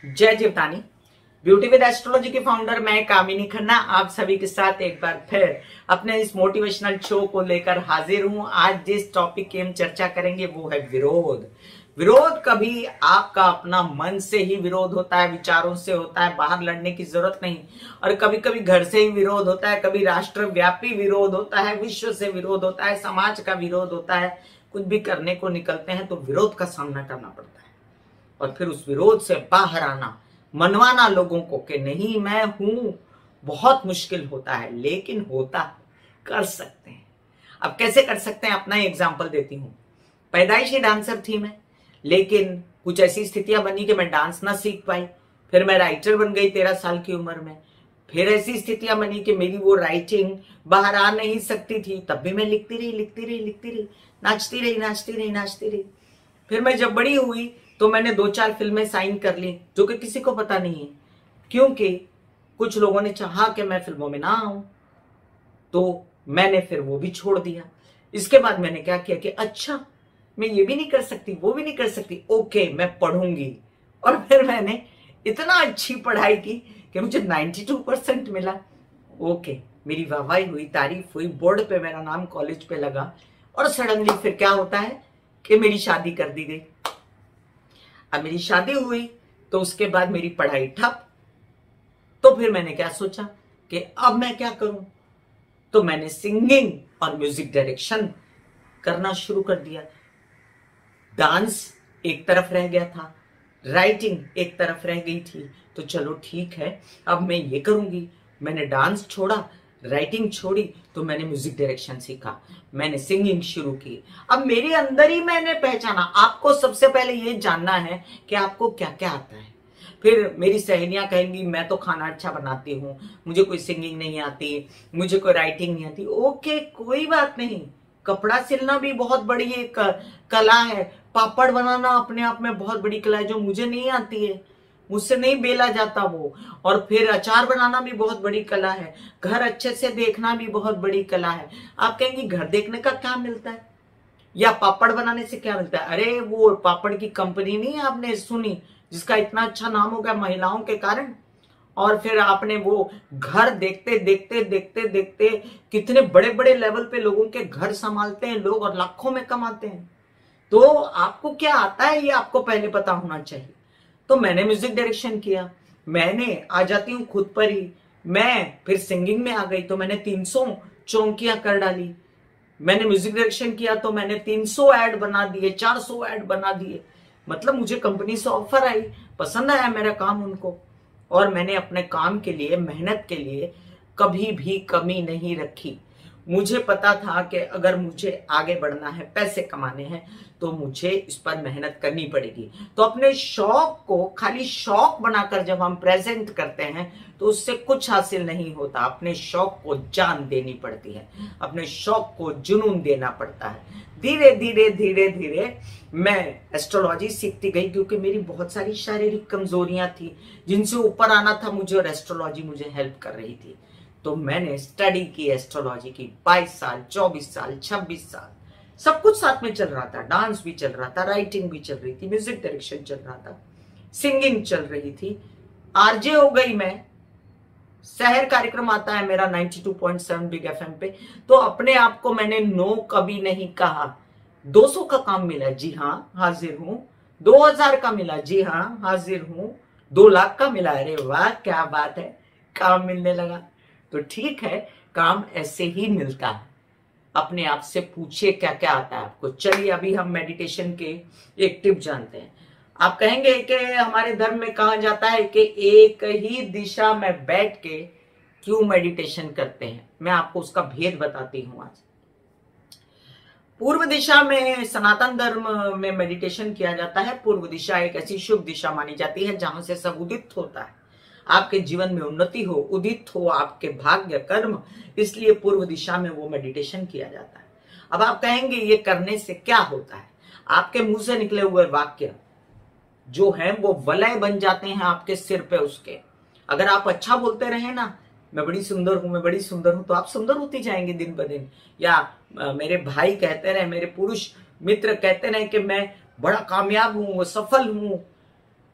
जय जीवतानी। Beauty with astrology के founder मैं कामिनी खन्ना आप सभी के साथ एक बार फिर अपने इस मोटिवेशनल शो को लेकर हाजिर हूं। आज जिस टॉपिक की हम चर्चा करेंगे वो है विरोध। विरोध कभी आपका अपना मन से ही विरोध होता है, विचारों से होता है, बाहर लड़ने की जरूरत नहीं। और कभी कभी घर से ही विरोध होता है, कभी राष्ट्रव्यापी विरोध होता है, विश्व से विरोध होता है, समाज का विरोध होता है। कुछ भी करने को निकलते हैं तो विरोध का सामना करना पड़ता है और फिर उस विरोध से बाहर आना, मनवाना लोगों को कि नहीं मैं हूं, बहुत मुश्किल होता है, लेकिन होता है, कर सकते हैं। अब कैसे कर सकते हैं, अपना एग्जांपल देती हूं। पैदाइशी डांसर थी मैं, लेकिन कुछ ऐसी स्थितियां बनी कि मैं डांस ना सीख पाई। फिर मैं राइटर बन गई 13 साल की उम्र में। फिर ऐसी स्थितियां बनी कि मेरी वो राइटिंग बाहर आ नहीं सकती थी, तब भी मैं लिखती रही, नाचती रही। फिर मैं जब बड़ी हुई तो मैंने 2-4 फिल्में साइन कर ली, जो कि किसी को पता नहीं है, क्योंकि कुछ लोगों ने चाहा कि मैं फिल्मों में ना आऊं, तो मैंने फिर वो भी छोड़ दिया। इसके बाद मैंने क्या किया कि अच्छा मैं ये भी नहीं कर सकती, वो भी नहीं कर सकती, ओके मैं पढ़ूंगी। और फिर मैंने इतना अच्छी पढ़ाई की कि मुझे 92% मिला। ओके, मेरी वाहवाही हुई, तारीफ हुई, बोर्ड पे मेरा नाम कॉलेज पे लगा। और सडनली फिर क्या होता है कि मेरी शादी कर दी गई। अब मेरी शादी हुई तो उसके बाद मेरी पढ़ाई ठप। तो फिर मैंने क्या सोचा कि अब मैं क्या करूं, तो मैंने सिंगिंग और म्यूजिक डायरेक्शन करना शुरू कर दिया। डांस एक तरफ रह गया था, राइटिंग एक तरफ रह गई थी, तो चलो ठीक है अब मैं ये करूंगी। मैंने डांस छोड़ा, राइटिंग छोड़ी, तो मैंने म्यूजिक डायरेक्शन सीखा, मैंने सिंगिंग शुरू की। अब मेरे अंदर ही मैंने पहचाना। आपको सबसे पहले ये जानना है कि आपको क्या क्या आता है। फिर मेरी सहेलियां कहेंगी मैं तो खाना अच्छा बनाती हूँ, मुझे कोई सिंगिंग नहीं आती, मुझे कोई राइटिंग नहीं आती। ओके, कोई बात नहीं। कपड़ा सिलना भी बहुत बड़ी एक कला है, पापड़ बनाना अपने आप में बहुत बड़ी कला है, जो मुझे नहीं आती है, मुझसे नहीं बेला जाता वो। और फिर अचार बनाना भी बहुत बड़ी कला है, घर अच्छे से देखना भी बहुत बड़ी कला है। आप कहेंगे घर देखने का क्या मिलता है या पापड़ बनाने से क्या मिलता है? अरे वो पापड़ की कंपनी नहीं आपने सुनी, जिसका इतना अच्छा नाम हो गया महिलाओं के कारण। और फिर आपने वो घर देखते देखते कितने बड़े बड़े लेवल पे लोगों के घर संभालते हैं लोग और लाखों में कमाते हैं। तो आपको क्या आता है ये आपको पहले पता होना चाहिए। तो मैंने म्यूजिक डायरेक्शन किया, मैंने आ जाती हूँ खुद पर ही। मैं फिर सिंगिंग में आ गई तो मैंने 300 चौंकियां कर डाली। मैंने म्यूजिक डायरेक्शन किया तो मैंने 300 ऐड बना दिए, 400 ऐड बना दिए। मतलब मुझे कंपनी से ऑफर आई, पसंद आया मेरा काम उनको, और मैंने अपने काम के लिए, मेहनत के लिए कभी भी कमी नहीं रखी। मुझे पता था कि अगर मुझे आगे बढ़ना है, पैसे कमाने हैं, तो मुझे इस पर मेहनत करनी पड़ेगी। तो अपने शौक को खाली शौक बनाकर जब हम प्रेजेंट करते हैं तो उससे कुछ हासिल नहीं होता। अपने शौक को जान देनी पड़ती है, अपने शौक को जुनून देना पड़ता है। धीरे धीरे मैं एस्ट्रोलॉजी सीखती गई, क्योंकि मेरी बहुत सारी शारीरिक कमजोरियां थी जिनसे ऊपर आना था मुझे, और एस्ट्रोलॉजी मुझे हेल्प कर रही थी। तो मैंने स्टडी की एस्ट्रोलॉजी की 22 साल, 24 साल, 26 साल, सब कुछ साथ में चल रहा था। डांस भी चल रहा था, राइटिंग भी चल रही थी, म्यूजिक डायरेक्शन चल रहा था, सिंगिंग चल रही थी, आरजे हो गई मैं। शहर कार्यक्रम आता है मेरा 92.7 बिग एफएम पे, तो अपने आप को मैंने नो कभी नहीं कहा। 200 का काम मिला, जी हाँ हाजिर हूं। 2000 का मिला, जी हाँ हाजिर हूं। 2 लाख का मिला, अरे वाह क्या बात है, काम मिलने लगा। तो ठीक है, काम ऐसे ही मिलता है। अपने आप से पूछिए क्या क्या आता है आपको। चलिए अभी हम मेडिटेशन के एक टिप जानते हैं। आप कहेंगे कि हमारे धर्म में कहा जाता है कि एक ही दिशा में बैठ के क्यों मेडिटेशन करते हैं। मैं आपको उसका भेद बताती हूं आज। पूर्व दिशा में सनातन धर्म में मेडिटेशन किया जाता है। पूर्व दिशा एक ऐसी शुभ दिशा मानी जाती है जहां से सब उदित होता है, आपके जीवन में उन्नति हो, उदित हो आपके भाग्य कर्म, इसलिए पूर्व दिशा में वो मेडिटेशन किया जाता है। अब आप कहेंगे ये करने से क्या होता है? आपके मुंह से निकले हुए वाक्य जो है वो वलय बन जाते हैं आपके सिर पे उसके। अगर आप अच्छा बोलते रहे ना, मैं बड़ी सुंदर हूं, मैं बड़ी सुंदर हूं, तो आप सुंदर होती जाएंगे दिन ब दिन। या मेरे भाई कहते रहे, मेरे पुरुष मित्र कहते रहे कि मैं बड़ा कामयाब हूं, वो सफल हूं,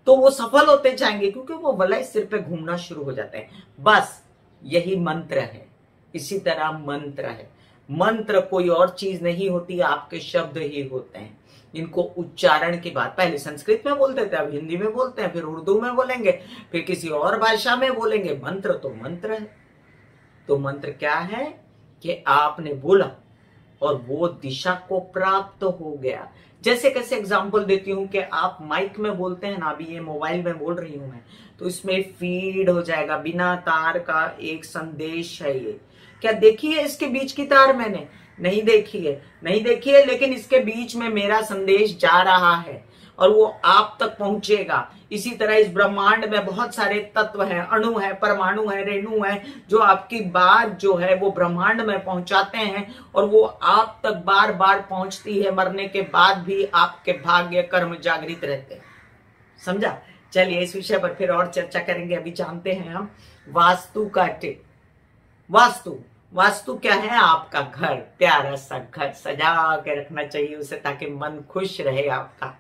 तो वो सफल होते जाएंगे, क्योंकि वो वलय सिर पे घूमना शुरू हो जाते हैं। बस यही मंत्र है। इसी तरह मंत्र है। मंत्र कोई और चीज नहीं होती, आपके शब्द ही होते हैं। इनको उच्चारण की बात, पहले संस्कृत में बोलते थे, अब हिंदी में बोलते हैं, फिर उर्दू में बोलेंगे, फिर किसी और भाषा में बोलेंगे। मंत्र तो मंत्र है। तो मंत्र क्या है कि आपने बोला और वो दिशा को प्राप्त हो गया। जैसे कैसे एग्जांपल देती हूं कि आप माइक में बोलते हैं ना, अभी ये मोबाइल में बोल रही हूं मैं, तो इसमें फीड हो जाएगा, बिना तार का एक संदेश है ये। क्या देखी है इसके बीच की तार? मैंने नहीं देखी है, नहीं देखी है, लेकिन इसके बीच में मेरा संदेश जा रहा है और वो आप तक पहुंचेगा। इसी तरह इस ब्रह्मांड में बहुत सारे तत्व हैं, अणु है, परमाणु है, रेणु है, जो आपकी बात जो है वो ब्रह्मांड में पहुंचाते हैं और वो आप तक बार बार पहुंचती है। मरने के बाद भी आपके भाग्य कर्म जागृत रहते हैं। समझा? चलिए इस विषय पर फिर और चर्चा करेंगे। अभी जानते हैं हम वास्तु का टिप। वास्तु वास्तु क्या है? आपका घर, प्यारा सा घर सजा के रखना चाहिए उसे, ताकि मन खुश रहे आपका।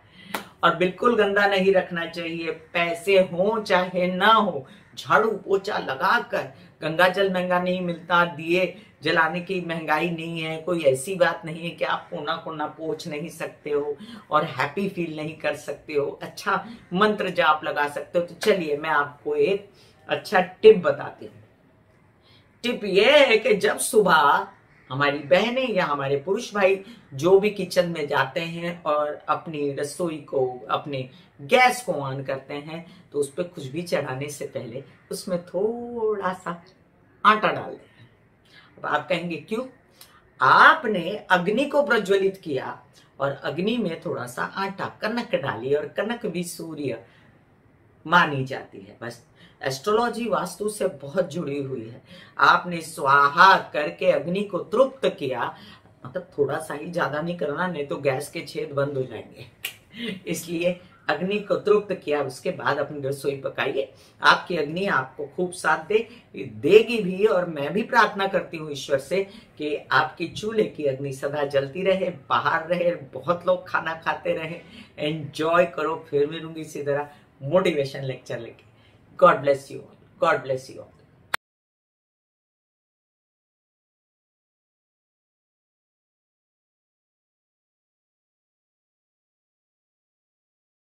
और बिल्कुल गंदा नहीं रखना चाहिए। पैसे हो चाहे ना हो, झाड़ू पोछा लगाकर। गंगा जल महंगा नहीं मिलता, दिए जलाने की महंगाई नहीं है, कोई ऐसी बात नहीं है कि आप कोना कोना पोंछ नहीं सकते हो और हैप्पी फील नहीं कर सकते हो, अच्छा मंत्र जाप लगा सकते हो। तो चलिए मैं आपको एक अच्छा टिप बताती हूँ। टिप ये है कि जब सुबह हमारी बहनें या हमारे पुरुष भाई जो भी किचन में जाते हैं और अपनी रसोई को, अपने गैस को ऑन करते हैं, तो उस पर कुछ भी चढ़ाने से पहले उसमें थोड़ा सा आटा डाल दें। अब आप कहेंगे क्यों? आपने अग्नि को प्रज्वलित किया और अग्नि में थोड़ा सा आटा, कनक डाली, और कनक भी सूर्य मानी जाती है। बस एस्ट्रोलॉजी वास्तु से बहुत जुड़ी हुई है। आपने स्वाहा करके अग्नि को तृप्त किया, मतलब थोड़ा सा ही, ज्यादा नहीं करना, नहीं तो गैस के छेद बंद हो जाएंगे। इसलिए अग्नि को तृप्त किया, उसके बाद अपनी रसोई पकाइए। आपकी अग्नि आपको खूब साथ देगी भी। और मैं भी प्रार्थना करती हूँ ईश्वर से कि आपकी चूल्हे की अग्नि सदा जलती रहे, बाहर रहे, बहुत लोग खाना खाते रहे, एंजॉय करो। फिर मिलूंगी इसी तरह मोटिवेशन लेक्चर लेके। God bless you all. God bless you all.